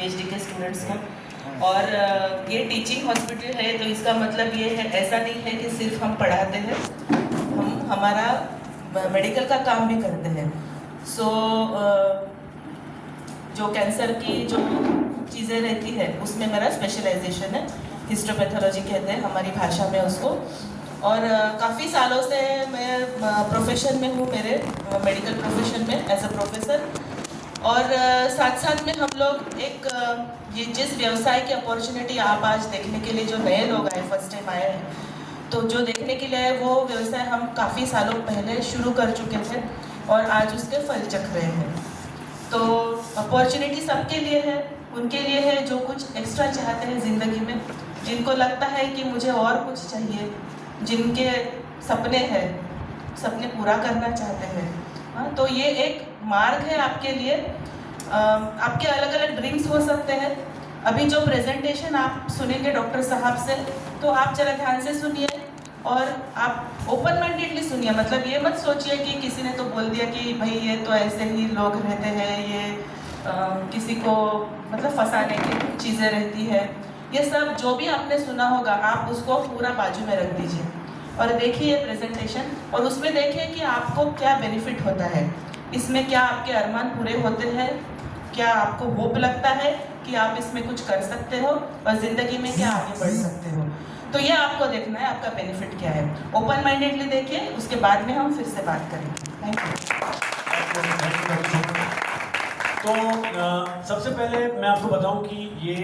PhD के students को। और ये टीचिंग हॉस्पिटल है तो इसका मतलब ये है, ऐसा नहीं है कि सिर्फ हम पढ़ाते हैं, हम हमारा मेडिकल का काम भी करते हैं। सो जो कैंसर की जो चीज़ें रहती है उसमें मेरा स्पेशलाइजेशन है, हिस्टोपैथोलॉजी कहते हैं हमारी भाषा में उसको। और काफ़ी सालों से मैं प्रोफेशन में हूँ, मेरे मेडिकल प्रोफेशन में एज अ प्रोफेसर। और साथ साथ में हम लोग एक ये जिस व्यवसाय की अपॉर्चुनिटी आप आज देखने के लिए जो नए लोग आए, फर्स्ट टाइम आए हैं, तो जो देखने के लिए आए वो व्यवसाय हम काफ़ी सालों पहले शुरू कर चुके थे और आज उसके फल चख रहे हैं। तो अपॉर्चुनिटी सबके लिए है, उनके लिए है जो कुछ एक्स्ट्रा चाहते हैं ज़िंदगी में, जिनको लगता है कि मुझे और कुछ चाहिए, जिनके सपने हैं, सपने पूरा करना चाहते हैं। हाँ, तो ये एक मार्ग है आपके लिए। आपके अलग अलग ड्रीम्स हो सकते हैं। अभी जो प्रेजेंटेशन आप सुनेंगे डॉक्टर साहब से, तो आप जरा ध्यान से सुनिए और आप ओपन माइंडेडली सुनिए। मतलब ये मत सोचिए कि किसी ने तो बोल दिया कि भाई ये तो ऐसे ही लोग रहते हैं, ये किसी को मतलब फंसाने की चीज़ें रहती है। ये सब जो भी आपने सुना होगा आप उसको पूरा बाजू में रख दीजिए और देखिए प्रेजेंटेशन, और उसमें देखिए कि आपको क्या बेनिफिट होता है, इसमें क्या आपके अरमान पूरे होते हैं, क्या आपको होप लगता है कि आप इसमें कुछ कर सकते हो और ज़िंदगी में क्या आगे बढ़ सकते हो। तो ये आपको देखना है आपका बेनिफिट क्या है। ओपन माइंडेडली देखिए, उसके बाद में हम फिर से बात करेंगे। Thank you. तो सबसे पहले मैं आपको बताऊं कि ये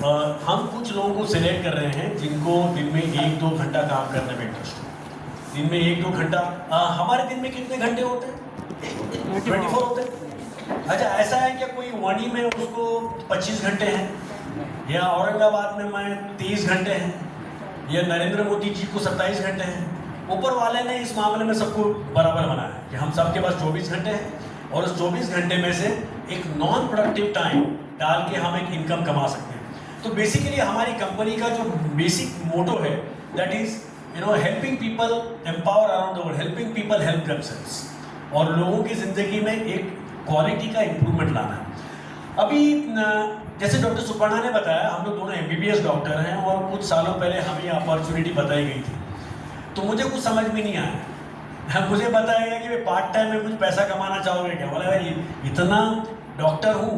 हम कुछ लोगों को सिलेक्ट कर रहे हैं जिनको दिन में 1-2 घंटा काम करने में इंटरेस्ट हो। दिन में 1-2 घंटा, हमारे दिन में कितने घंटे होते हैं? 24 होते हैं। अच्छा, ऐसा है क्या कोई वाणी में उसको 25 घंटे हैं, या औरंगाबाद में मैं 23 घंटे हैं, या नरेंद्र मोदी जी को 27 घंटे हैं? ऊपर वाले ने इस मामले में सबको बराबर बनाया है कि हम सबके पास 24 घंटे हैं और उस 24 घंटे में से एक नॉन प्रोडक्टिव टाइम डाल के हम एक इनकम कमा सकते हैं। तो बेसिकली हमारी कंपनी का जो बेसिक मोटो है that is helping people empower around the world, helping people help themselves, और लोगों की ज़िंदगी में एक क्वालिटी का इम्प्रूवमेंट लाना है। अभी जैसे डॉक्टर सुपर्णा ने बताया, हम लोग दोनों MBBS डॉक्टर हैं और कुछ सालों पहले हमें ये अपॉर्चुनिटी बताई गई थी, तो मुझे कुछ समझ में नहीं आया। मुझे बताया गया कि भाई पार्ट टाइम में कुछ पैसा कमाना चाहोगे क्या? बोला भाई इतना डॉक्टर हूँ,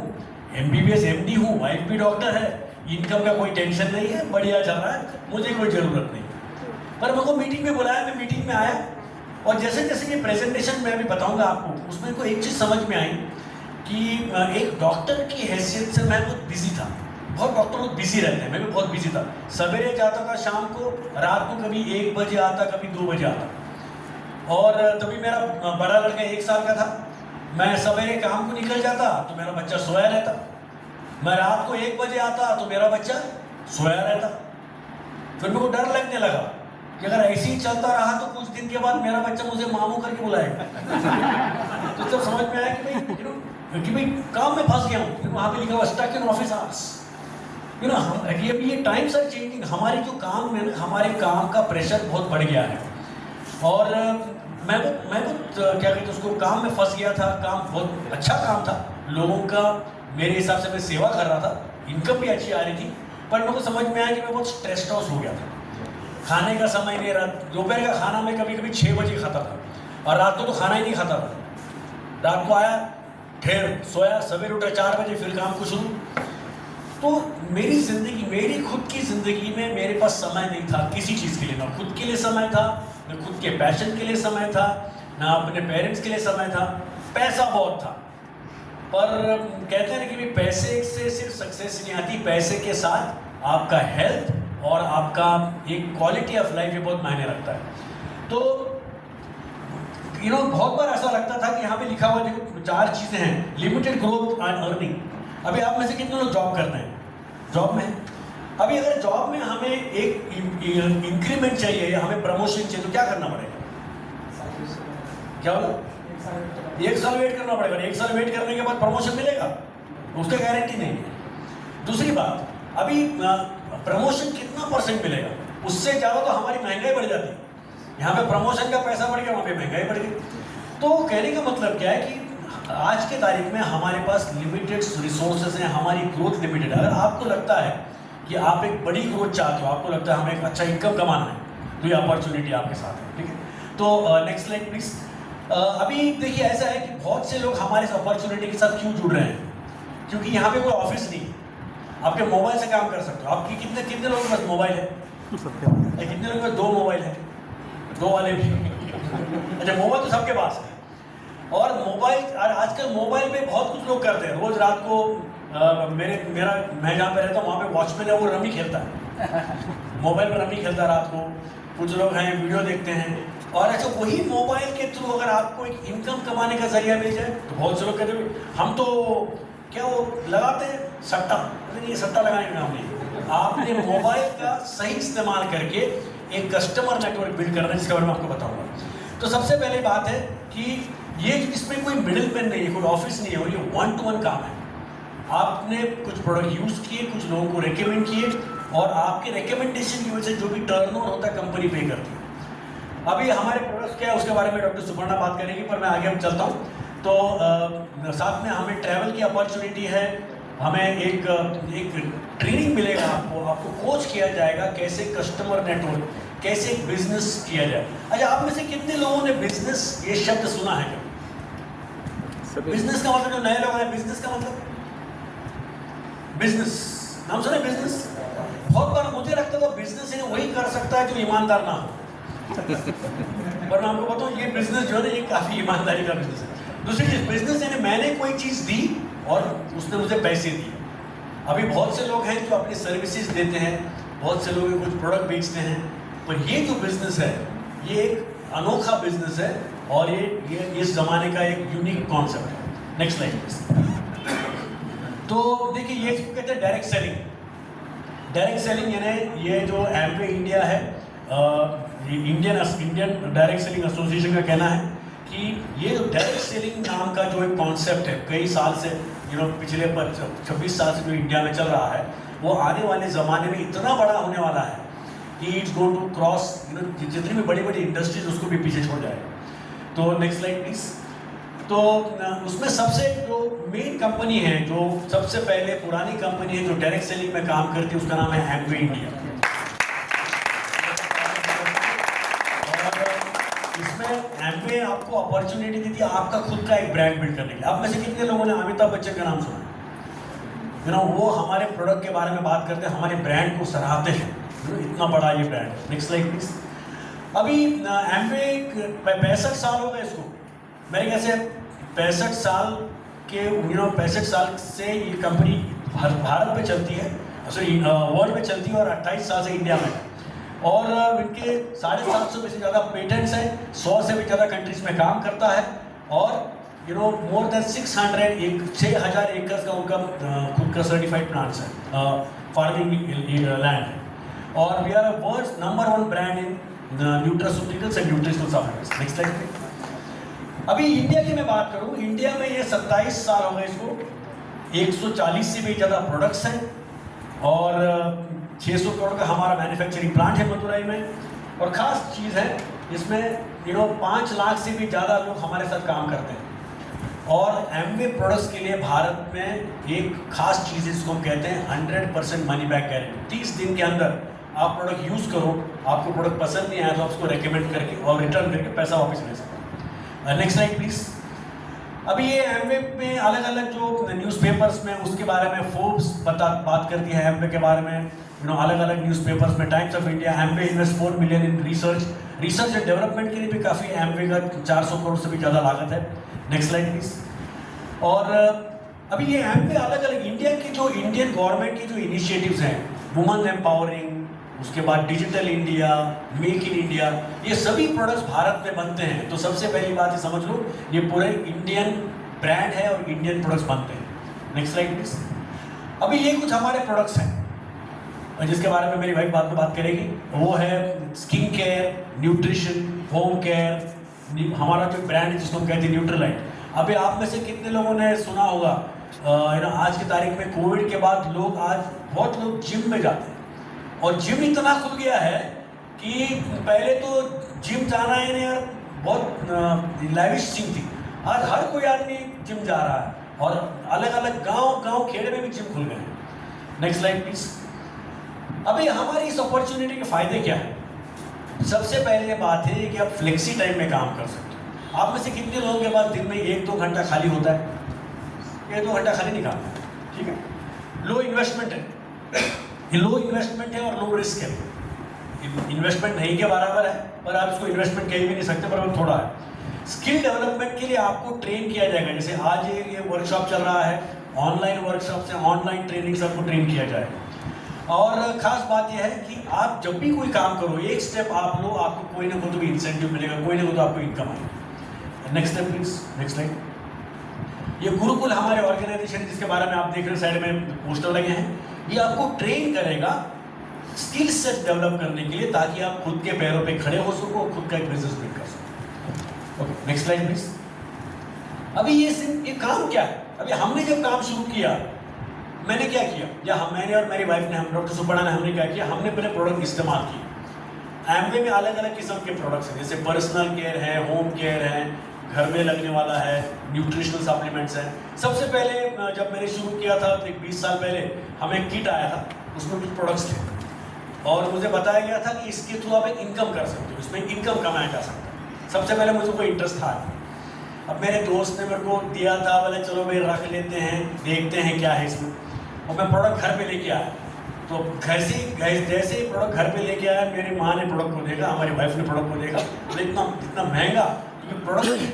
MBBS MD हूँ, वाइफ भी डॉक्टर है, इनकम का कोई टेंशन नहीं है, बढ़िया चल रहा है, मुझे कोई ज़रूरत नहीं। पर मेरे को मीटिंग में बुलाया, मैं मीटिंग में आया और जैसे जैसे ये प्रेजेंटेशन मैं अभी बताऊंगा आपको, उसमें को एक चीज़ समझ में आई कि एक डॉक्टर की हैसियत से मैं बहुत बिजी था। बहुत डॉक्टर लोग बिजी रहते हैं, मैं भी बहुत बिजी था। सवेरे जाता था, शाम को, रात को कभी 1 बजे आता, कभी 2 बजे आता। और तभी मेरा बड़ा लड़का 1 साल का था। मैं सवेरे काम को निकल जाता तो मेरा बच्चा सोया रहता, मैं रात को 1 बजे आता तो मेरा बच्चा सोया रहता। फिर मेरे को डर लगने लगा कि अगर ऐसे ही चलता रहा तो कुछ दिन के बाद मेरा बच्चा मुझे मामू करके बुलाएगा। तो तब समझ में आया कि भाई काम में फंस गया हूँ। वहाँ पे लिखा हुआ स्टक इन ऑफिस आवर्स। ये टाइम्स आर चेंजिंग। हमारे जो काम में, हमारे काम का प्रेशर बहुत बढ़ गया है और मैं क्या कहते हैं उसको, काम में फंस गया था। काम बहुत अच्छा काम था, लोगों का मेरे हिसाब से मैं सेवा कर रहा था, इनकम भी अच्छी आ रही थी, पर मेरे को समझ में आया कि मैं बहुत स्ट्रेस्ड आउट हो गया था। खाने का समय नहीं रहा, दोपहर का खाना मैं कभी कभी 6 बजे खाता था और रात को तो खाना ही नहीं खाता था। रात को आया, ठेर सोया, सवेरे उठा 4 बजे, फिर काम को शुरू। तो मेरी ज़िंदगी, मेरी खुद की ज़िंदगी में मेरे पास समय नहीं था किसी चीज़ के लिए। ना खुद के लिए समय था, ना खुद के पैशन के लिए समय था, ना अपने पेरेंट्स के लिए समय था। पैसा बहुत था, पर कहते हैं कि भी पैसे से सिर्फ सक्सेस नहीं आती, पैसे के साथ आपका हेल्थ और आपका एक क्वालिटी ऑफ लाइफ ये बहुत मायने रखता है। तो बहुत बार ऐसा लगता था कि यहाँ पे लिखा हुआ देखो 4 चीज़ें हैं, लिमिटेड ग्रोथ एंड अर्निंग। अभी आप में से कितने लोग जॉब करते हैं? जॉब में अभी अगर जॉब में हमें एक इंक्रीमेंट चाहिए या हमें प्रमोशन चाहिए तो क्या करना पड़ेगा? क्या बोला? 1 साल वेट करना पड़ेगा। 1 साल वेट करने के बाद प्रमोशन मिलेगा, उसका गारंटी नहीं है। दूसरी बात, अभी प्रमोशन कितना % मिलेगा, उससे ज़्यादा तो हमारी महंगाई बढ़ जाती है। यहाँ पे प्रमोशन का पैसा बढ़ गया, वहाँ पे महंगाई बढ़ गई। तो कहने का मतलब क्या है कि आज के तारीख में हमारे पास लिमिटेड रिसोर्सेज हैं, हमारी ग्रोथ लिमिटेड है। अगर आपको लगता है कि आप एक बड़ी ग्रोथ चाहते हो, आपको लगता है हमें एक अच्छा इनकम कमाना है, तो ये अपॉर्चुनिटी आपके साथ है, ठीक है। तो नेक्स्ट स्लाइड प्लीज। अभी देखिए ऐसा है कि बहुत से लोग हमारे इस अपॉर्चुनिटी के साथ क्यों जुड़ रहे हैं, क्योंकि यहाँ पे कोई ऑफिस नहीं है, आपके मोबाइल से काम कर सकते हो। आपकी कितने लोगों के पास मोबाइल है? कितने लोगों के पास 2 मोबाइल है? 2 वाले भी अच्छा, मोबाइल तो सबके पास है। और मोबाइल आजकल मोबाइल पे बहुत कुछ लोग करते हैं। रोज रात को मैं जहाँ पे रहता हूँ वहाँ पे वॉचमैन है, वो रमी खेलता है मोबाइल पर रमी खेलता है रात को। कुछ लोग हैं वीडियो देखते हैं। और अच्छा, वही मोबाइल के थ्रू अगर आपको एक इनकम कमाने का जरिया मिल जाए तो बहुत से लोग कहते हैं हम तो क्या वो लगाते हैं सट्टा। लेकिन ये सट्टा लगाने का काम नहीं, आपने मोबाइल का सही इस्तेमाल करके एक कस्टमर नेटवर्क बिल्ड करना है, जिसके बारे में आपको बताऊंगा। तो सबसे पहले बात है कि ये इसमें कोई मिडिल मैन नहीं है, कोई ऑफिस नहीं है, और ये 1-to-1 काम है। आपने कुछ प्रोडक्ट यूज़ किए, कुछ लोगों को रेकमेंड किए, और आपके रेकमेंडेशन की वजह से जो भी टर्नओवर होता है कंपनी पे करती है। अभी हमारे प्रोडक्ट्स क्या है उसके बारे में डॉक्टर सुपर्णा बात करेंगी, पर मैं आगे अब चलता हूँ। तो साथ में हमें ट्रैवल की अपॉर्चुनिटी है, हमें एक ट्रेनिंग मिलेगा, आपको कोच किया जाएगा कैसे कस्टमर नेटवर्क, कैसे एक बिजनेस किया जाए। अच्छा, आप में से कितने लोगों ने बिजनेस ये शब्द सुना है? बिजनेस का मतलब, जो नए लोग हैं, बिजनेस का मतलब बिजनेस नाम सुने? बिजनेस बहुत बार मुझे लगता था बिजनेस यानी वही कर सकता है जो ईमानदार ना हो पर मैं आपको बताऊं, ये बिजनेस जो है ना, ये काफी ईमानदारी का बिजनेस है। दूसरी चीज, बिजनेस यानी मैंने कोई चीज दी और उसने मुझे पैसे दिए। अभी बहुत से लोग हैं जो अपनी सर्विसेज देते हैं, बहुत से लोग कुछ प्रोडक्ट बेचते हैं, पर ये जो बिजनेस है ये एक अनोखा बिजनेस है, और ये इस जमाने का एक यूनिक कॉन्सेप्ट है। Next slide please. तो देखिए, ये इसको कहते हैं डायरेक्ट सेलिंग। डायरेक्ट सेलिंग यानी ये जो एम्वे इंडिया है, इंडियन डायरेक्ट सेलिंग एसोसिएशन का कहना है कि ये जो डायरेक्ट सेलिंग नाम का जो एक कॉन्सेप्ट है, कई साल से पिछले 26 साल से जो इंडिया में चल रहा है, वो आने वाले ज़माने में इतना बड़ा होने वाला है कि इट्स गोइंग टू क्रॉस जितनी भी बड़ी बड़ी इंडस्ट्रीज उसको भी पीछे छोड़ जाएगा। तो नेक्स्ट स्लाइड प्लीज। तो उसमें सबसे जो मेन कंपनी है, जो सबसे पहले पुरानी कंपनी है जो डायरेक्ट सेलिंग में काम करती है, उसका नाम है एम्वे इंडिया। इसमें एम्वे आपको अपॉर्चुनिटी दी थी आपका खुद का एक ब्रांड बिल्ड करने के लिए। आप में से कितने लोगों ने अमिताभ बच्चन का नाम सुना? वो हमारे प्रोडक्ट के बारे में बात करते हैं, हमारे ब्रांड को सराहते हैं, इतना बड़ा ये ब्रांड। Next slide please. अभी एम्वे 65 साल हो गए इसको, मेरे ख्याल से 65 साल के 65 साल से ये कंपनी भारत में चलती है, सॉरी वर्ल्ड में चलती है, और 28 साल से इंडिया में। और इनके 750 से ज़्यादा पेटेंट्स हैं, 100 से भी ज़्यादा कंट्रीज में काम करता है, और मोर देन 6,000 एकड़ का उनका खुद का सर्टिफाइड प्लांट्स है, फार्मिंग लैंड है। और we are world's number 1 brand in nutraceuticals and nutritional supplements. Next slide पे। अभी इंडिया की मैं बात करूं, इंडिया में ये 27 साल हो गए इसको, 140 से भी ज़्यादा प्रोडक्ट्स हैं, और 600 करोड़ का हमारा मैन्युफैक्चरिंग प्लांट है मदुरई में। और ख़ास चीज़ है इसमें 5 लाख से भी ज़्यादा लोग हमारे साथ काम करते हैं। और एम्वे प्रोडक्ट्स के लिए भारत में एक खास चीज़ है जिसको हम कहते हैं 100% मनी बैक गारंटी। 30 दिन के अंदर आप प्रोडक्ट यूज़ करो, आपको प्रोडक्ट पसंद नहीं आया तो आप उसको रेकमेंड करके और रिटर्न करके पैसा वापस ले सकते हैं। Next slide please. अभी ये एम्वे में अलग अलग जो न्यूज़पेपर्स में उसके बारे में फोर्ब्स बात करती है एम्वे के बारे में, अलग अलग न्यूज़पेपर्स में, Times of India, Amway invest 4 million in research and development के लिए भी काफ़ी एम्वे का 400 करोड़ से भी ज़्यादा लागत है। Next slide please. और अभी ये एम्वे अलग अलग इंडियन गवर्नमेंट की जो इनिशिएटिव्स हैं, वुमेन एम्पावरिंग, उसके बाद digital India, make in India, ये सभी प्रोडक्ट्स भारत में बनते हैं। तो सबसे पहली बात ये समझ लो, ये पूरे इंडियन ब्रांड है और इंडियन प्रोडक्ट्स बनते हैं। Next slide please. अभी ये कुछ हमारे प्रोडक्ट्स हैं जिसके बारे में मेरी वाइफ बाद में बात करेगी। वो है skin care, nutrition, home care, हमारा जो ब्रांड है जिसको हम कहते हैं न्यूट्रीलाइट। अभी आप में से कितने लोगों ने सुना होगा, आज की तारीख में कोविड के बाद बहुत लोग जिम में जाते हैं, और जिम इतना खुल गया है कि पहले तो जिम जाना है यार बहुत लैविश चीज थी, आज हर कोई आदमी जिम जा रहा है और अलग अलग गांव खेड़े में भी जिम खुल गए हैं। Next slide please. अभी हमारी इस अपॉर्चुनिटी के फायदे क्या है? सबसे पहले बात है कि आप फ्लेक्सी टाइम में काम कर सकते हो। आप में से कितने लोगों के पास दिन में 1-2 घंटा खाली होता है? 1-2 घंटा खाली निकालना है, ठीक है। लो इन्वेस्टमेंट है, ये लो इन्वेस्टमेंट है और लो रिस्क है। इन्वेस्टमेंट नहीं के बराबर है, पर आप इसको इन्वेस्टमेंट कह भी नहीं सकते, पर वो थोड़ा है। स्किल डेवलपमेंट के लिए आपको ट्रेन किया जाएगा। जैसे आज ये वर्कशॉप चल रहा है, ऑनलाइन वर्कशॉप से ऑनलाइन ट्रेनिंग से आपको ट्रेन किया जाएगा। और खास बात यह है कि आप जब भी कोई काम करो, एक स्टेप आप लो, आपको कोई ना कोई तो भी इंसेंटिव मिलेगा, कोई ना कोई तो आपको इनकम आएगी। Next step please, next slide. ये गुरुकुल हमारे ऑर्गेनाइजेशन जिसके बारे में आप देख रहे हैं साइड में पोस्टर लगे हैं, ये आपको ट्रेन करेगा स्किल सेट डेवलप करने के लिए, ताकि आप खुद के पैरों पे खड़े हो सको, खुद का एक बिजनेस बिल्ड कर सको। Okay, next slide please. अभी ये काम क्या है? अभी हमने जब काम शुरू किया, मैंने क्या किया, या मैंने और मेरी वाइफ ने, हम डॉक्टर सुपर्णा ने, हमने क्या किया, हमने अपने प्रोडक्ट इस्तेमाल किए। एमवे में अलग अलग किस्म के प्रोडक्ट्स हैं, जैसे पर्सनल केयर है, होम केयर है, घर में लगने वाला है, न्यूट्रिशनल सप्लीमेंट्स हैं। सबसे पहले जब मैंने शुरू किया था, तो 20 साल पहले, हमें एक किट आया था, उसमें कुछ प्रोडक्ट्स थे और मुझे बताया गया था कि इसके थ्रू आप एक इनकम कर सकते हो, इसमें इनकम कमाया जा सकता है। सबसे पहले मुझे कोई इंटरेस्ट था। अब मेरे दोस्त ने मेरे को दिया था, बोले चलो भाई रख लेते हैं, देखते हैं क्या है इसमें। और मैं प्रोडक्ट घर पे लेके आया, तो घर से जैसे ही प्रोडक्ट घर पे लेके आया, मेरी माँ ने प्रोडक्ट को देखा, हमारी वाइफ ने प्रोडक्ट को देखा, तो इतना महंगा, क्योंकि प्रोडक्ट की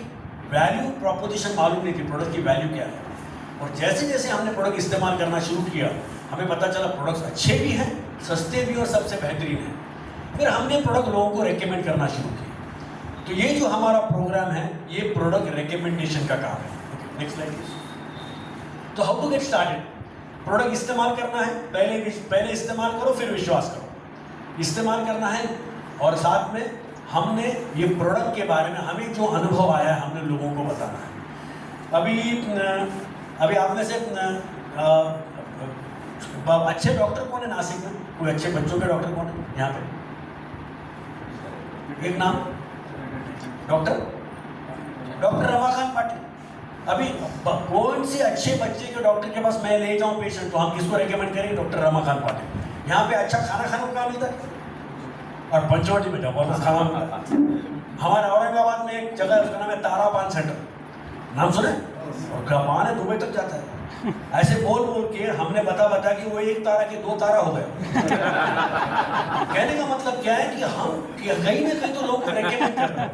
वैल्यू प्रोपोजिशन मालूम नहीं थी, प्रोडक्ट की वैल्यू क्या है। और जैसे जैसे हमने प्रोडक्ट इस्तेमाल करना शुरू किया, हमें पता चला प्रोडक्ट्स अच्छे भी हैं, सस्ते भी और सबसे बेहतरीन हैं। फिर हमने प्रोडक्ट लोगों को रेकमेंड करना शुरू किया। तो ये जो हमारा प्रोग्राम है, ये प्रोडक्ट रिकमेंडेशन का काम है। Next slide please. तो how to get started? Product इस्तेमाल करना है, पहले इस्तेमाल करो, फिर विश्वास करो। इस्तेमाल करना है और साथ में हमने ये प्रोडक्ट के बारे में हमें जो अनुभव आया है, हमने लोगों को बताना है। अभी आप में से अच्छे डॉक्टर कौन है नासिक में? कोई अच्छे बच्चों के डॉक्टर कौन है यहाँ पे? एक नाम, डॉक्टर रमाकांत पाटिल। अभी कौन से अच्छे बच्चे के डॉक्टर के पास मैं ले जाऊं पेशेंट, तो हम किसको रेकमेंड करेंगे? डॉक्टर रमाकांत पाटिल। यहाँ पे अच्छा खाना खाने को कहाँ मिलता है? और पंचवटी में जबरदस्त खाना मिलता है। हमारे औरंगाबाद में एक जगह है, उसका नाम है तारा पान सेंटर, नाम सुने? और पान है, दुबई तक जाता है। ऐसे बोल के हमने बता कि वो 1 तारा के 2 तारा हो गए। कहने का मतलब क्या है कि हम कहीं ना कहीं तो लोगों को रेकमेंड कर रहे हैं।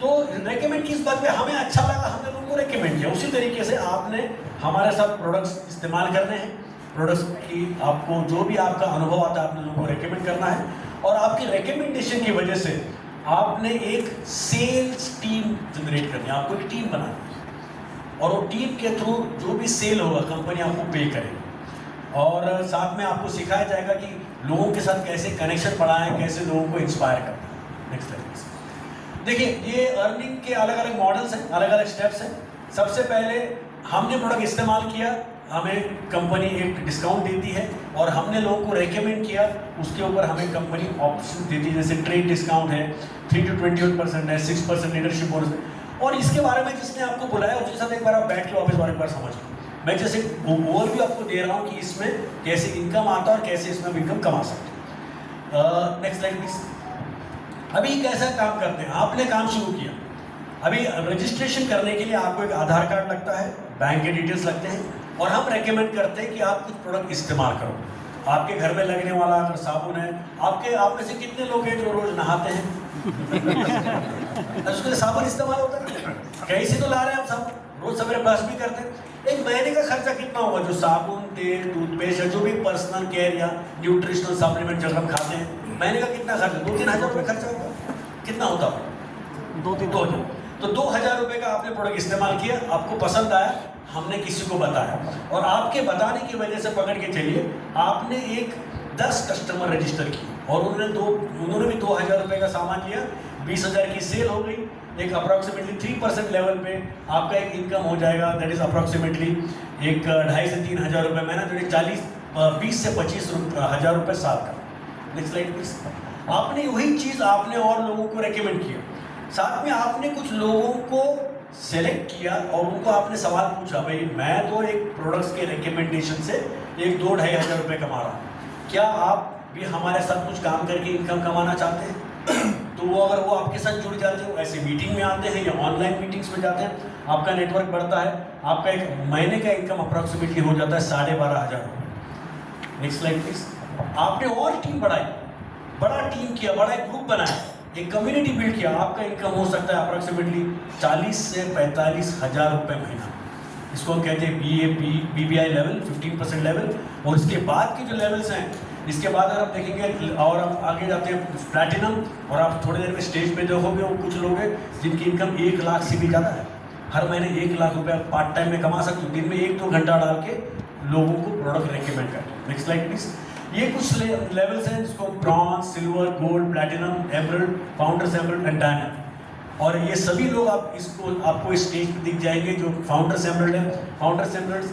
तो रेकमेंड किस बात पे? हमें अच्छा लगा, हमने लोगों को रेकमेंड किया। उसी तरीके से आपने हमारे साथ प्रोडक्ट्स इस्तेमाल करने हैं, प्रोडक्ट्स की आपको जो भी आपका अनुभव आता है, आपने लोगों को रेकमेंड करना है। और आपकी रेकमेंडेशन की वजह से आपने एक सेल्स टीम जनरेट करनी है, आपको एक टीम बनानी है, और वो टीम के थ्रू जो भी सेल होगा, कंपनी आपको पे करेगी। और साथ में आपको सिखाया जाएगा कि लोगों के साथ कैसे कनेक्शन बढ़ाएं, कैसे लोगों को इंस्पायर करना है। Next slide. देखिए, ये अर्निंग के अलग अलग मॉडल्स हैं, अलग अलग स्टेप्स हैं। सबसे पहले हमने प्रोडक्ट इस्तेमाल किया, हमें कंपनी एक डिस्काउंट देती है, और हमने लोगों को रेकमेंड किया, उसके ऊपर हमें कंपनी ऑप्शन देती है, जैसे ट्रेड डिस्काउंट है, 3 to 28% है, 6% लीडरशिप बोनस है। और इसके बारे में जिसने आपको बुलाया, उसके साथ एक बार आप बैठ के वापस एक बार समझ लो। मैं जैसे ओवरव्यू आपको दे रहा हूँ कि इसमें कैसे इनकम आता है और कैसे इसमें इनकम कमा सकते हैं। Next slide please. अभी कैसा काम करते हैं? आपने काम शुरू किया, अभी रजिस्ट्रेशन करने के लिए आपको एक आधार कार्ड लगता है, बैंक के डिटेल्स लगते हैं, और हम रेकमेंड करते हैं कि आप कुछ प्रोडक्ट इस्तेमाल करो। आपके घर में लगने वाला अगर साबुन है, आप में से कितने लोग हैं जो रोज नहाते हैं? उसके लिए साबुन इस्तेमाल होता है, कहीं से तो ला रहे हैं हम साबुन, रोज सवेरे ब्रश भी करते हैं। एक महीने का खर्चा कितना होगा जो साबुन, तेल, टूथपेस्ट है, जो भी पर्सनल केयर या न्यूट्रिशनल सप्लीमेंट जब हम खाते हैं, महीने का कितना खर्चा? 2-3 हज़ार रुपये खर्चा होगा। कितना होता है? 2-3 तो 2,000 रुपये का आपने प्रोडक्ट इस्तेमाल किया, आपको पसंद आया, हमने किसी को बताया, और आपके बताने की वजह से पकड़ के चलिए आपने एक 10 कस्टमर रजिस्टर किए, और उन्होंने भी 2,000 रुपये का सामान लिया, 20,000 की सेल हो गई। एक अप्रॉक्सीमेटली 3% लेवल पे आपका एक इनकम हो जाएगा, दैट इज अप्रॉक्सीमेटली एक 2,500 से 3,000 रुपये महीना, जो 20 से 25 हज़ार रुपये साल का। Next slide please. आपने वही चीज़ आपने और लोगों को रेकमेंड किया, साथ में आपने कुछ लोगों को सेलेक्ट किया और उनको आपने सवाल पूछा, भाई मैं तो एक प्रोडक्ट्स के रिकमेंडेशन से 1-2-2.5 हज़ार रुपये कमा रहा हूँ, क्या आप भी हमारे साथ कुछ काम करके इनकम कमाना चाहते हैं? तो वो अगर वो आपके साथ जुड़ जाते हैं, ऐसे मीटिंग में आते हैं या ऑनलाइन मीटिंग्स में जाते हैं, आपका नेटवर्क बढ़ता है, आपका एक महीने का इनकम अप्रॉक्सीमेटली हो जाता है 12,500 रुपये। Next slide please. आपने और टीम बढ़ाई, बड़ा टीम किया, बड़ा एक ग्रुप बनाया, एक कम्युनिटी बिल्ड किया, आपका इनकम हो सकता है अप्रॉक्सीमेटली 40 से 45 हज़ार रुपये महीना। इसको हम कहते हैं BBI लेवल, 15% लेवल। और इसके बाद के जो लेवल्स हैं, इसके बाद अगर आप देखेंगे और आप आगे जाते हैं प्लैटिनम, और आप थोड़ी देर में स्टेज पे देखोगे वो कुछ लोग हैं जिनकी इनकम 1 लाख से भी ज़्यादा है, हर महीने 1 लाख रुपये पार्ट टाइम में कमा सकते हो, दिन में 1-2 घंटा डाल के लोगों को प्रोडक्ट रेकमेंड करते हैं। Next slide please. ये कुछ लेवल्स हैं जिसको bronze, silver, gold, platinum, emerald, founders emerald and diamond. और ये सभी लोग आपको इस स्टेज पे दिख जाएंगे। जो फाउंडर्स एमरल्ड है, फाउंडर्स एमरल्ड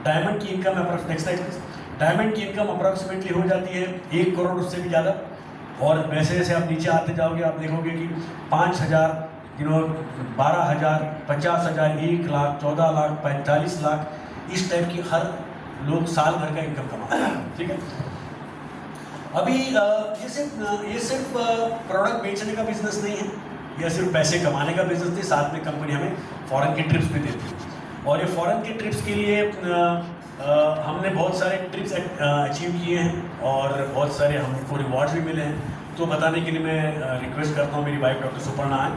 डायमंड की income next slide please. Diamond की इनकम अप्रॉक्सीमेटली हो जाती है 1 करोड़, उससे भी ज़्यादा। और वैसे जैसे आप नीचे आते जाओगे आप देखोगे कि 5,000, 12,000, 50,000, 1 लाख, 14 लाख, 45 लाख, इस टाइप की हर लोग साल भर का इनकम कमाते हैं। ठीक है। अभी ये सिर्फ प्रोडक्ट बेचने का बिजनेस नहीं है, या सिर्फ पैसे कमाने का बिजनेस नहीं, साथ में कंपनी हमें फॉरेन की ट्रिप्स भी देती है। और ये फॉरेन की ट्रिप्स के लिए हमने बहुत सारे ट्रिप्स अचीव किए हैं और बहुत सारे हमको रिवॉर्ड्स भी मिले हैं। तो बताने के लिए मैं रिक्वेस्ट करता हूँ मेरी वाइफ डॉक्टर सुपर्णा है।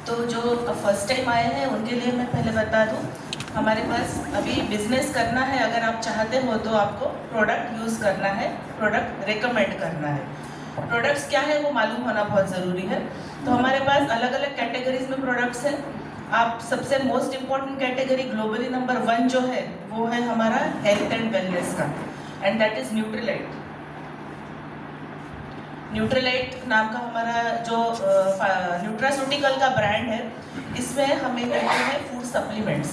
तो जो फर्स्ट टाइम आए हैं उनके लिए मैं पहले बता दूं, हमारे पास अभी बिजनेस करना है, अगर आप चाहते हो तो आपको प्रोडक्ट यूज़ करना है, प्रोडक्ट रेकमेंड करना है। प्रोडक्ट्स क्या है वो मालूम होना बहुत ज़रूरी है। तो हमारे पास अलग अलग कैटेगरीज में प्रोडक्ट्स हैं। आप सबसे most important category globally number 1 जो है वो है हमारा हेल्थ एंड वेलनेस का, and that is Nutrilite. Nutrilite नाम का हमारा जो न्यूट्रास्यूटिकल का ब्रांड है, इसमें हमें मिलते हैं फूड सप्लीमेंट्स।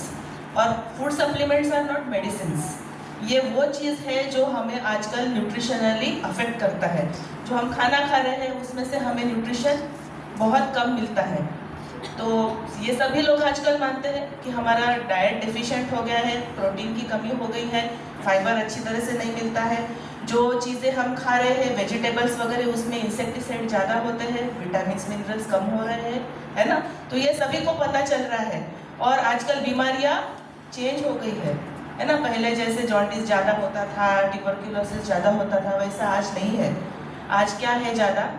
और food supplements are not medicines. ये वो चीज़ है जो हमें आजकल न्यूट्रिशनली अफेक्ट करता है। जो हम खाना खा रहे हैं उसमें से हमें न्यूट्रिशन बहुत कम मिलता है। तो ये सभी लोग आजकल मानते हैं कि हमारा डाइट डिफिशिएंट हो गया है, प्रोटीन की कमी हो गई है, फाइबर अच्छी तरह से नहीं मिलता है, जो चीज़ें हम खा रहे हैं वेजिटेबल्स वगैरह उसमें इंसेक्टिसाइड ज़्यादा होते हैं, विटामिन मिनरल्स कम हो रहे हैं, है ना। तो ये सभी को पता चल रहा है। और आजकल बीमारियाँ चेंज हो गई है ना। पहले जैसे जॉन्डिस ज़्यादा होता था, ट्यूबरक्यूलोसिस ज़्यादा होता था, वैसा आज नहीं है। आज क्या है, ज़्यादा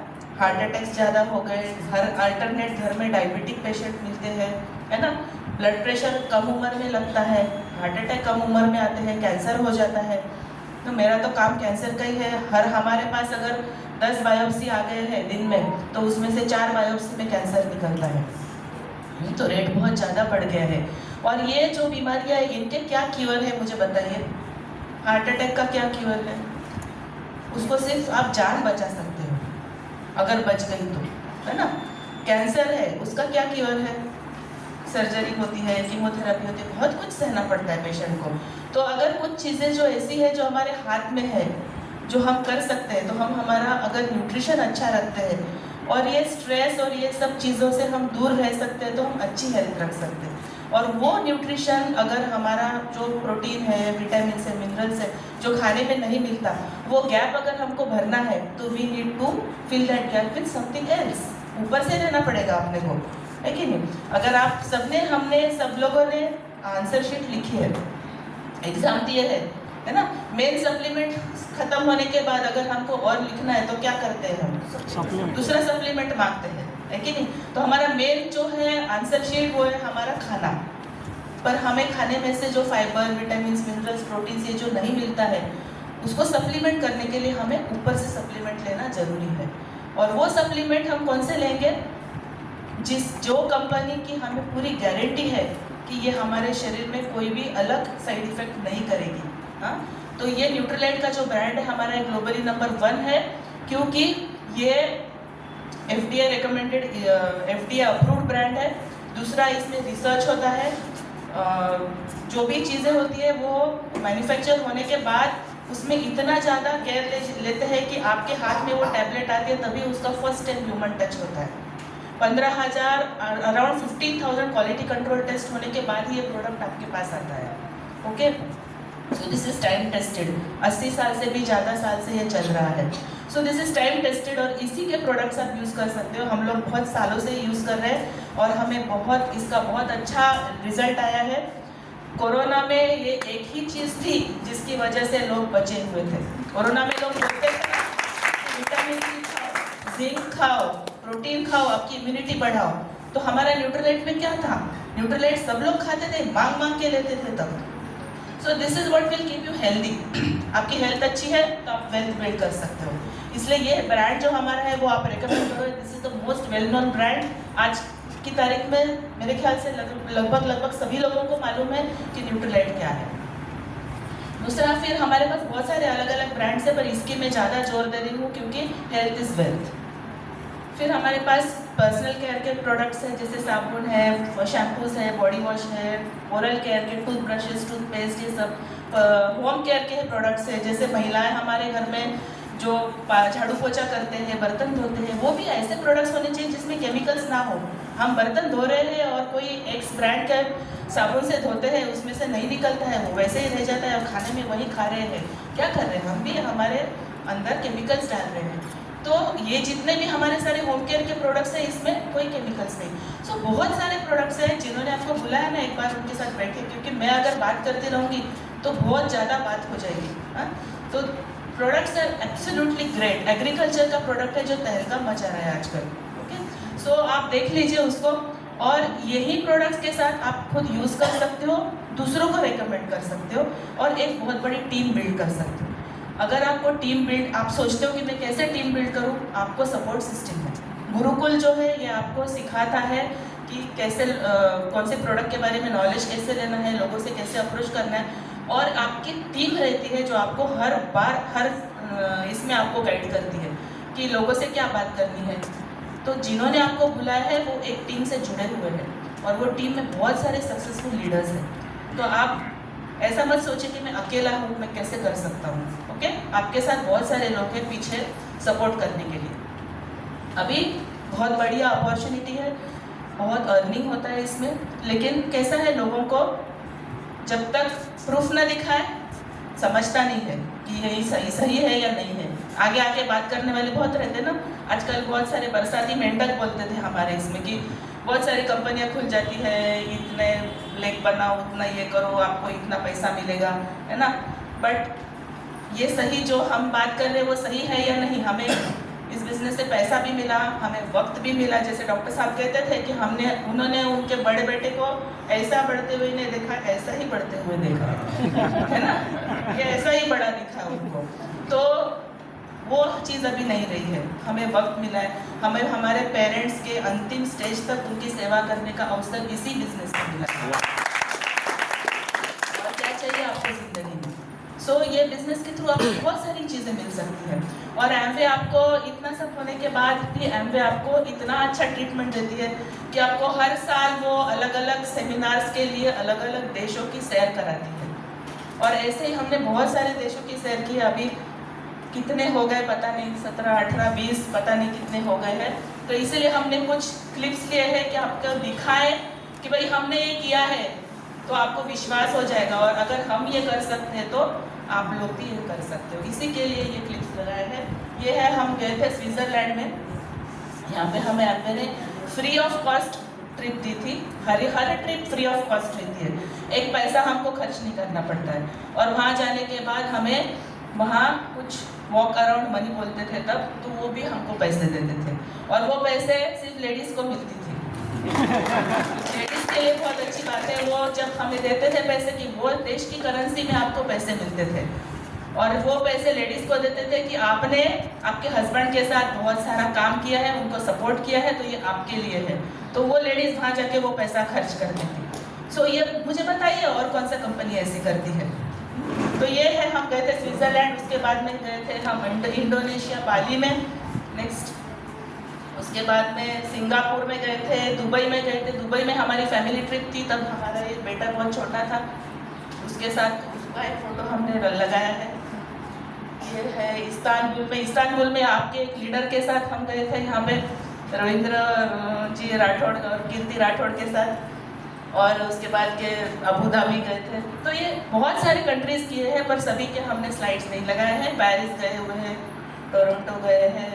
हार्ट अटैक्स ज़्यादा हो गए, हर अल्टरनेट घर में डायबिटिक पेशेंट मिलते हैं, है ना। ब्लड प्रेशर कम उम्र में लगता है, हार्ट अटैक कम उम्र में आते हैं, कैंसर हो जाता है। तो मेरा तो काम कैंसर का ही है। हमारे पास अगर 10 बायोप्सी आ गए हैं दिन में, तो उसमें से 4 बायोप्सी में कैंसर निकलता है। तो रेट बहुत ज़्यादा बढ़ गया है। और ये जो बीमारियाँ हैं इनके क्या क्योर है मुझे बताइए। हार्ट अटैक का क्या क्योर है? उसको सिर्फ आप जान बचा सकते हो अगर बच गई तो, है ना। कैंसर है, उसका क्या क्योर है? सर्जरी होती है, कीमोथेरेपी होती है, बहुत कुछ सहना पड़ता है पेशेंट को। तो अगर कुछ चीज़ें जो ऐसी है जो हमारे हाथ में है, जो हम कर सकते हैं, तो हम हमारा अगर न्यूट्रिशन अच्छा रखते हैं और ये स्ट्रेस और ये सब चीज़ों से हम दूर रह सकते हैं, तो हम अच्छी हेल्थ रख सकते हैं। और वो न्यूट्रिशन अगर हमारा जो प्रोटीन है, विटामिन है, मिनरल्स है, जो खाने में नहीं मिलता, वो गैप अगर हमको भरना है तो we need to fill that gap with something else. ऊपर से रहना पड़ेगा अपने को, है कि नहीं। अगर आप हमने सब लोगों ने आंसर शीट लिखी है, एग्जाम दिए है ना। मेन सप्लीमेंट खत्म होने के बाद अगर हमको और लिखना है तो क्या करते हैं हम? दूसरा सप्लीमेंट मांगते हैं, है कि नहीं। तो हमारा मेन जो है आंसर शीट वो है हमारा खाना। पर हमें खाने में से जो फाइबर, विटामिन, मिनरल्स, प्रोटीन ये जो नहीं मिलता है, उसको सप्लीमेंट करने के लिए हमें ऊपर से सप्लीमेंट लेना जरूरी है। और वो सप्लीमेंट हम कौन से लेंगे? जो कंपनी की हमें पूरी गारंटी है कि ये हमारे शरीर में कोई भी अलग साइड इफेक्ट नहीं करेगी। हाँ, तो ये न्यूट्रीलाइट का जो ब्रांड है हमारा ग्लोबली नंबर 1 है, क्योंकि ये FDA recommended, FDA approved brand है। दूसरा, इसमें रिसर्च होता है, जो भी चीज़ें होती है वो मैन्युफैक्चर होने के बाद उसमें इतना ज़्यादा केयर लेते हैं कि आपके हाथ में वो टैबलेट आती है तभी उसका फर्स्ट टाइम ह्यूमन टच होता है। 15,000 अराउंड 15,000 क्वालिटी कंट्रोल टेस्ट होने के बाद ही ये प्रोडक्ट आपके पास आता है। Okay, so this is time tested. 80 साल से भी ज़्यादा साल से ये चल रहा है। So this is time tested और इसी के प्रोडक्ट्स आप यूज़ कर सकते हो। हम लोग बहुत सालों से यूज़ कर रहे हैं और हमें इसका बहुत अच्छा रिजल्ट आया है। कोरोना में ये एक ही चीज़ थी जिसकी वजह से लोग बचे हुए थे। कोरोना में लोग बोलते थे विटामिन सी खाओ, जिंक खाओ, प्रोटीन खाओ, आपकी इम्यूनिटी बढ़ाओ। तो हमारा न्यूट्रीलाइट में क्या था? न्यूट्रीलाइट सब लोग खाते थे, मांग मांग के लेते थे तब। So this is what will keep you healthy. आपकी हेल्थ अच्छी है तो आप वेल्थ बिल्ड कर सकते हो। इसलिए ये ब्रांड जो हमारा है वो आप रिकमेंड करो। This is the most well known brand. आज की तारीख में मेरे ख्याल से लगभग सभी लोगों को मालूम है कि न्यूट्रीलाइट क्या है। दूसरा, फिर हमारे पास बहुत सारे अलग अलग ब्रांड्स है पर इसकी मैं ज़्यादा जोर दे रही हूँ क्योंकि हेल्थ इज़ वेल्थ। फिर हमारे पास पर्सनल केयर के प्रोडक्ट्स हैं जैसे साबुन है, शैम्पूज है, बॉडी वॉश है, ओरल केयर के टूथब्रशेस, टूथपेस्ट, ये सब होम केयर के प्रोडक्ट्स है। जैसे महिलाएं हमारे घर में जो झाड़ू पोछा करते हैं, बर्तन धोते हैं, वो भी ऐसे प्रोडक्ट्स होने चाहिए जिसमें केमिकल्स ना हो। हम बर्तन धो रहे हैं और कोई एक्स ब्रांड का साबुन से धोते हैं, उसमें से नहीं निकलता है, वो वैसे ही रह जाता है और खाने में वही खा रहे हैं। क्या कर रहे हैं? हम भी हमारे अंदर केमिकल्स डाल रहे हैं। तो ये जितने भी हमारे सारे होम केयर के प्रोडक्ट्स हैं इसमें कोई केमिकल्स नहीं। सो बहुत सारे प्रोडक्ट्स हैं। जिन्होंने आपको बुलाया ना, एक बार उनके साथ बैठे, क्योंकि मैं अगर बात करती रहूँगी तो बहुत ज़्यादा बात हो जाएगी। हाँ, तो products are absolutely great. Agriculture का प्रोडक्ट है जो तहलका मचा रहा है आजकल। ओके, सो आप देख लीजिए उसको और यही प्रोडक्ट्स के साथ आप खुद यूज़ कर सकते हो, दूसरों को रेकमेंड कर सकते हो और एक बहुत बड़ी टीम बिल्ड कर सकते हो। अगर आपको टीम बिल्ड, आप सोचते हो कि मैं कैसे टीम बिल्ड करूं, आपको सपोर्ट सिस्टम है। गुरुकुल जो है ये आपको सिखाता है कि कैसे कौन से प्रोडक्ट के बारे में नॉलेज कैसे लेना है, लोगों से कैसे अप्रोच करना है और आपकी टीम रहती है जो आपको हर बार इसमें आपको गाइड करती है कि लोगों से क्या बात करनी है। तो जिन्होंने आपको बुलाया है वो एक टीम से जुड़े हुए हैं और वो टीम में बहुत सारे सक्सेसफुल लीडर्स हैं। तो आप ऐसा मत सोचिए कि मैं अकेला हूँ, मैं कैसे कर सकता हूँ। ओके, आपके साथ बहुत सारे लोग हैं पीछे सपोर्ट करने के लिए। अभी बहुत बढ़िया अपॉर्चुनिटी है, बहुत अर्निंग होता है इसमें, लेकिन कैसा है, लोगों को जब तक प्रूफ ना दिखाए समझता नहीं है कि यही सही है या नहीं है। आगे आके बात करने वाले बहुत रहते हैं ना। आजकल बहुत सारे बरसाती मेंढक बोलते थे हमारे इसमें कि बहुत सारी कंपनियां खुल जाती है, इतने लेक बनाओ, उतना ये करो, आपको इतना पैसा मिलेगा, है ना। बट ये सही जो हम बात कर रहे हैं वो सही है या नहीं? हमें इस बिजनेस से पैसा भी मिला, हमें वक्त भी मिला। जैसे डॉक्टर साहब कहते थे कि उन्होंने उनके बड़े बेटे को ऐसा बढ़ते हुए नहीं देखा, ऐसा ही बढ़ते हुए देखा है ना, ये ऐसा ही बड़ा दिखा उनको। तो वो चीज़ अभी नहीं रही है। हमें वक्त मिला है, हमें हमारे पेरेंट्स के अंतिम स्टेज तक उनकी सेवा करने का अवसर इसी बिजनेस में मिला है। और क्या चाहिए आपको जिंदगी में? सो ये बिजनेस के थ्रू आपको बहुत सारी चीज़ें मिल सकती हैं। और एमवे आपको इतना सब होने के बाद भी एमवे आपको इतना अच्छा ट्रीटमेंट देती है कि आपको हर साल वो अलग अलग सेमिनार्स के लिए अलग अलग देशों की सैर कराती है। और ऐसे ही हमने बहुत सारे देशों की सैर की। अभी कितने हो गए पता नहीं, 17, 18, 20 पता नहीं कितने हो गए हैं। तो इसीलिए हमने कुछ क्लिप्स लिए हैं कि आपको दिखाएं कि भाई हमने ये किया है, तो आपको विश्वास हो जाएगा। और अगर हम ये कर सकते हैं तो आप लोग भी ये कर सकते हो। इसी के लिए ये क्लिप्स लगाए हैं। ये है, हम गए थे स्विट्ज़रलैंड में। यहाँ पे हमें एमवे ने फ्री ऑफ कॉस्ट ट्रिप दी थी। हर ट्रिप फ्री ऑफ कॉस्ट रहती है, एक पैसा हमको खर्च नहीं करना पड़ता है। और वहाँ जाने के बाद हमें वहाँ कुछ वॉक अराउंड मनी बोलते थे तब, तो वो भी हमको पैसे देते थे। और वो पैसे सिर्फ लेडीज़ को मिलती थी। लेडीज़ के लिए बहुत अच्छी बात है, वो जब हमें देते थे पैसे कि वो देश की करेंसी में आपको पैसे मिलते थे। और वो पैसे लेडीज़ को देते थे कि आपने आपके हस्बैंड के साथ बहुत सारा काम किया है, उनको सपोर्ट किया है, तो ये आपके लिए है। तो वो लेडीज़ वहाँ जाके वो पैसा खर्च करती थी। सो ये मुझे बताइए और कौन सा कंपनी ऐसी करती है? तो ये है, हम गए थे स्विट्ज़रलैंड। उसके बाद में गए थे हम इंडोनेशिया, बाली में। नेक्स्ट उसके बाद में सिंगापुर में गए थे, दुबई में गए थे। दुबई में हमारी फैमिली ट्रिप थी, तब हमारा ये बेटा बहुत छोटा था। उसके साथ उसका एक फ़ोटो हमने लगाया है। ये है इस्तांबुल में आपके एक लीडर के साथ हम गए थे, यहाँ पे रविंद्र जी राठौड़ और कीर्ति राठौड़ के साथ, और उसके बाद के अबू धाबी गए थे। तो ये बहुत सारे कंट्रीज़ किए हैं, पर सभी के हमने स्लाइड्स नहीं लगाए हैं। पेरिस गए हुए हैं, टोरंटो गए हैं,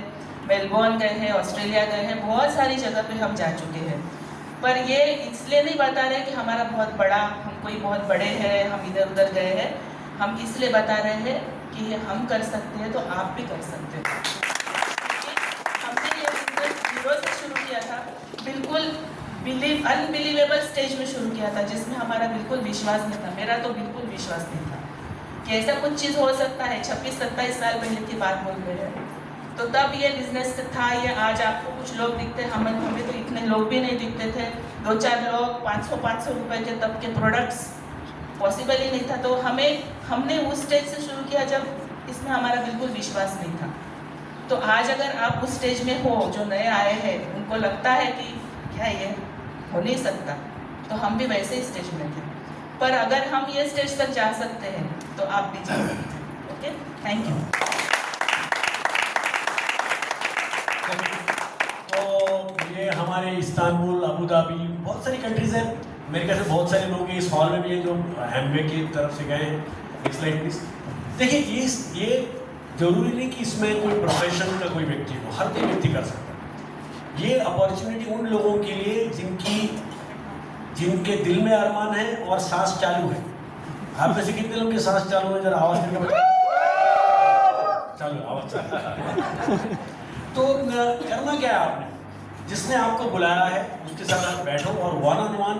मेलबोर्न गए हैं, ऑस्ट्रेलिया गए हैं, बहुत सारी जगह पे हम जा चुके हैं। पर ये इसलिए नहीं बता रहे कि हमारा बहुत बड़ा, हम कोई बहुत बड़े हैं, हम इधर उधर गए हैं। हम इसलिए बता रहे हैं कि ये हम कर सकते हैं तो आप भी कर सकते हैं। हमने ये बिजनेस 0 से शुरू किया था, बिल्कुल अनबिलीवेबल स्टेज में शुरू किया था, जिसमें हमारा बिल्कुल विश्वास नहीं था। मेरा तो बिल्कुल विश्वास नहीं था कि ऐसा कुछ चीज़ हो सकता है। 26-27 साल पहले की बात बोल रहे हैं। तो तब ये बिजनेस था। ये आज आपको कुछ लोग दिखते, हमें तो इतने लोग भी नहीं दिखते थे। 2-4 लोग 500 रुपए के तब के प्रोडक्ट्स पॉसिबल ही नहीं था। तो हमने उस स्टेज से शुरू किया जब इसमें हमारा बिल्कुल विश्वास नहीं था। तो आज अगर आप उस स्टेज में हो, जो नए आए हैं उनको लगता है कि क्या ये हो नहीं सकता, तो हम भी वैसे ही स्टेज में थे। पर अगर हम ये स्टेज तक जा सकते हैं तो आप भी जा सकते हैं। Okay, thank you. तो ये हमारे इस्तांबुल, अबू धाबी, बहुत सारी कंट्रीज हैं। मेरे ख्याल से बहुत सारे लोग इस हॉल में भी हैं जो हैमवे की तरफ से गए हैं। Next slide please. देखिए, ये जरूरी नहीं कि इसमें कोई प्रोफेशन का कोई व्यक्ति हो, हर कोई व्यक्ति कर सकता है। ये अपॉर्चुनिटी उन लोगों के लिए जिनके दिल में अरमान है और सांस चालू है। आप में से कितने लोग की सांस चालू है? जरा आवाज करके चालू, आवाज चालू। तो करना क्या है आपने? जिसने आपको बुलाया है उसके साथ आप बैठो और 1-on-1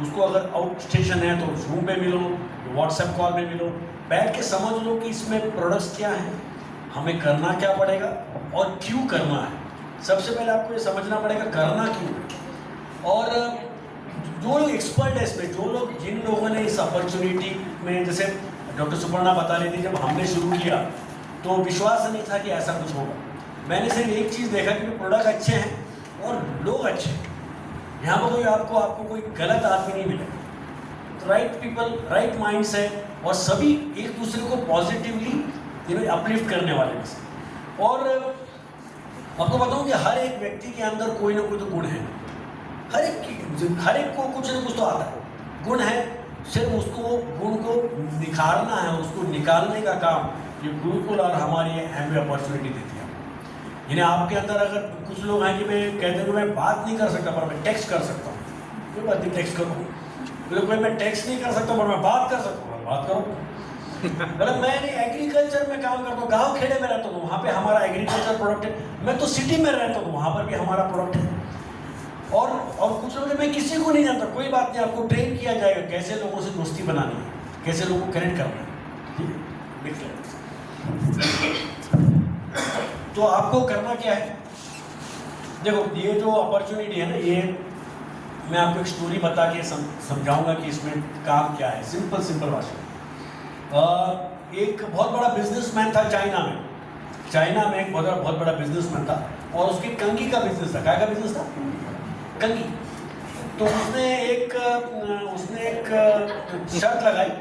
उसको, अगर आउट स्टेशन है तो जूम पे मिलो, व्हाट्सएप कॉल में मिलो, बैठ के समझ लो कि इसमें प्रोडक्ट्स क्या हैं, हमें करना क्या पड़ेगा और क्यों करना है। सबसे पहले आपको ये समझना पड़ेगा करना क्यों है। और जो लोग एक्सपर्ट है इसमें, जिन लोगों ने इस अपॉर्चुनिटी में, जैसे डॉक्टर सुपर्णा बता रही थी, जब हमने शुरू किया तो विश्वास नहीं था कि ऐसा कुछ होगा। मैंने सिर्फ एक चीज़ देखा कि प्रोडक्ट अच्छे हैं और लोग अच्छे हैं। यहाँ पर कोई आपको कोई गलत आदमी नहीं मिलेगा। तो राइट पीपल, राइट माइंड्स है, और सभी एक दूसरे को पॉजिटिवली अपलिफ्ट करने वाले हैं। और आपको बताऊँ कि हर एक व्यक्ति के अंदर कोई ना कोई तो गुण है। हर एक को कुछ ना कुछ तो आता है, गुण है। सिर्फ उसको गुण को निखारना है, उसको निकालने का काम ये गुरुकुल और हमारी हैमवे अपॉर्चुनिटी देती है। यानी आपके अंदर अगर कुछ लोग हैं कि मैं कहते हैं कि मैं बात नहीं कर सकता पर मैं टेक्स्ट कर सकता हूँ, कोई बात नहीं, टेक्स्ट करो। कोई मैं टेक्स्ट नहीं कर सकता पर मैं बात कर सकता हूँ, बात करो। मतलब मैं एग्रीकल्चर में काम करता हूँ, गाँव खेड़े में रहता हूँ, वहाँ पे हमारा एग्रीकल्चर प्रोडक्ट है। मैं तो सिटी में रहता हूँ, वहाँ पर भी हमारा प्रोडक्ट है। और कुछ लोग, मैं किसी को नहीं जानता, कोई बात नहीं, आपको ट्रेन किया जाएगा कैसे लोगों से दोस्ती बनानी है, कैसे लोगों को कनेक्ट करना है। तो आपको करना क्या है? देखो, ये जो अपॉर्चुनिटी है ना, ये मैं आपको एक स्टोरी बता के समझाऊंगा कि इसमें काम क्या है। सिंपल भाषा। एक बहुत बड़ा बिजनेसमैन था चाइना में एक बहुत बड़ा बिजनेसमैन था, और उसके कंघी का बिजनेस था। क्या का बिजनेस था? कंघी। तो उसने एक शर्त लगाई।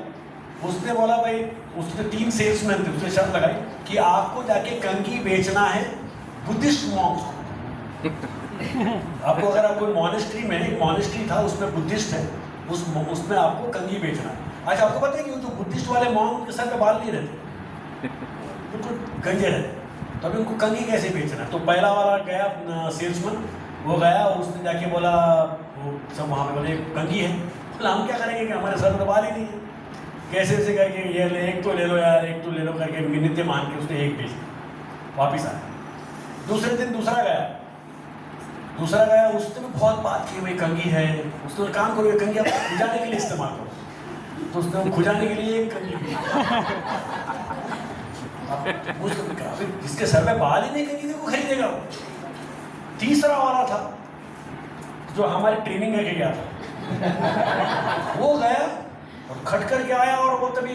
उसने बोला, भाई, उसने 3 सेल्समैन थे, उसने शर्त लगाई कि आपको जाके कंघी बेचना है बुद्धिस्ट मॉन्क्स को। आपको, अगर आप कोई मॉनेस्ट्री में, एक मॉनेस्ट्री था उसमें बुद्धिस्ट है, उसमें आपको कंघी बेचना है। अच्छा, आपको पता है कि जो बुद्धिस्ट वाले मॉन्क के सर पे बाल नहीं रहते, बिल्कुल गंजे रहते, तो अभी उनको कंघी कैसे बेचना है? तो पहला वाला गया सेल्समैन, वो गया और उसने जाके बोला, वो सब वहाँ पे बोले कंघी है। बोला, हम क्या करेंगे कि हमारे सर पे बाल ही नहीं है, कैसे करके ये एक तो ले लो यार, एक तो ले लो करके मिन्नतें मान के उसने एक बेच दिया। वापिस आया। दूसरे दिन दूसरा गया, उसने भी बहुत बात की, भाई कंघी है। उसने काम करो, ये कंघी आप खुजाने के लिए इस्तेमाल करो। तो उसने खुजाने के लिए एक कंघी जिसके सर में बाल ही नहीं, कंघी को खरीदेगा। तीसरा वाला था जो हमारी ट्रेनिंग लेके गया था, वो गया और खट करके आया, और वो तभी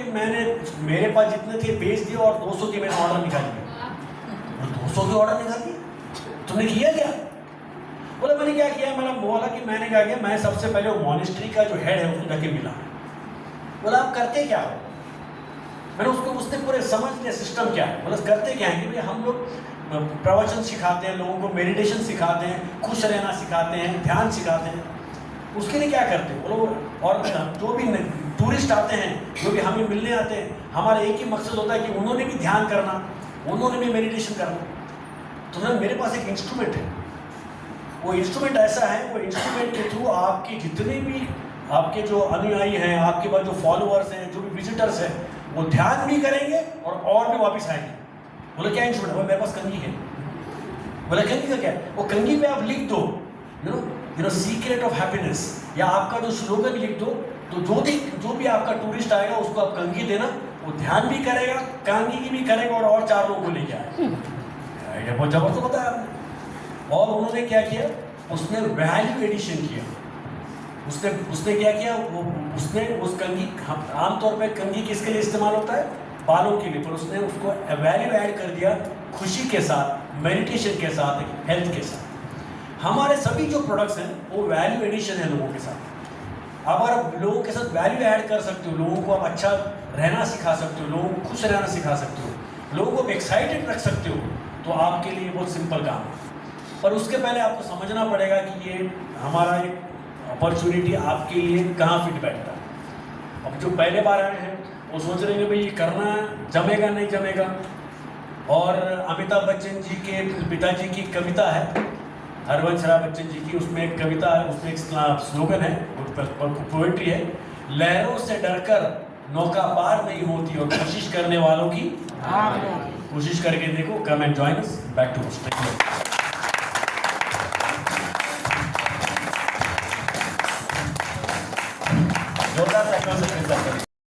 मेरे पास जितने थे बेच दिए, और 200 की मैंने ऑर्डर निकाल दिया। 200 की ऑर्डर निकाल दी? तुमने किया क्या? बोला, मैंने क्या किया? बोला कि मैंने क्या किया, मैं सबसे पहले वो मॉनेस्ट्री का जो हेड है उसको जाके मिला। बोला आप करते क्या हो? मैंने उसने पूरे समझ लिया सिस्टम क्या है। बोला करते क्या है कि भाई हम लोग प्रवचन सिखाते हैं, लोगों को मेडिटेशन सिखाते हैं, खुश रहना सिखाते हैं, ध्यान सिखाते हैं। उसके लिए क्या करते हैं बोलो? और जो भी टूरिस्ट आते हैं, जो भी हमें मिलने आते हैं, हमारा एक ही मकसद होता है कि उन्होंने भी ध्यान करना, उन्होंने भी मेडिटेशन करना। तो मेरे पास एक इंस्ट्रूमेंट है, वो इंस्ट्रूमेंट ऐसा है, वो इंस्ट्रूमेंट के थ्रू आपके जितने भी आपके जो अनुयायी हैं, आपके पास जो फॉलोअर्स हैं, जो भी विजिटर्स हैं, वो ध्यान भी करेंगे और भी वापस आएंगे। बोले क्या इंस्ट्रूमेंट? बोले मेरे पास कंघी है। बोले कंघी का क्या? वो कंघी पे आप लिख दो you know secret of happiness, या आपका जो स्लोगन लिख दो, तो जो भी आपका टूरिस्ट आएगा उसको आप कंघी देना, वो ध्यान भी करेगा, कंघी की भी करेगा और 4 लोगों को लेके आएगा। आइडिया बहुत जबरदस्त बताया आपने। और उन्होंने क्या किया? उसने वैल्यू एडिशन किया। उसने क्या किया? उसने उस कंघी, आमतौर पे कंघी किसके लिए इस्तेमाल होता है? बालों के लिए, पर उसने उसको वैल्यू ऐड कर दिया खुशी के साथ, मेडिटेशन के साथ, हेल्थ के साथ। हमारे सभी जो प्रोडक्ट्स हैं वो वैल्यू एडिशन है लोगों के साथ। अगर आप लोगों के साथ वैल्यू ऐड कर सकते हो, लोगों को आप अच्छा रहना सिखा सकते हो, लोगों को खुश रहना सिखा सकते हो, लोगों को एक्साइटेड रख सकते हो, तो आपके लिए बहुत सिंपल काम है। पर उसके पहले आपको समझना पड़ेगा कि ये हमारा एक अपॉर्चुनिटी आपके लिए कहाँ फिट बैठता है। अब जो पहले बार आए हैं वो सोच रहे हैं भाई ये करना जमेगा नहीं जमेगा। और अमिताभ बच्चन जी के पिताजी की कविता है, हरवंश राय बच्चन जी की, उसमें एक कविता है, उसमें एक स्लोगन है, पोएट्री है, लहरों से डरकर नौका पार नहीं होती और कोशिश करने वालों की। कोशिश करके देखो। Come and join us. Back to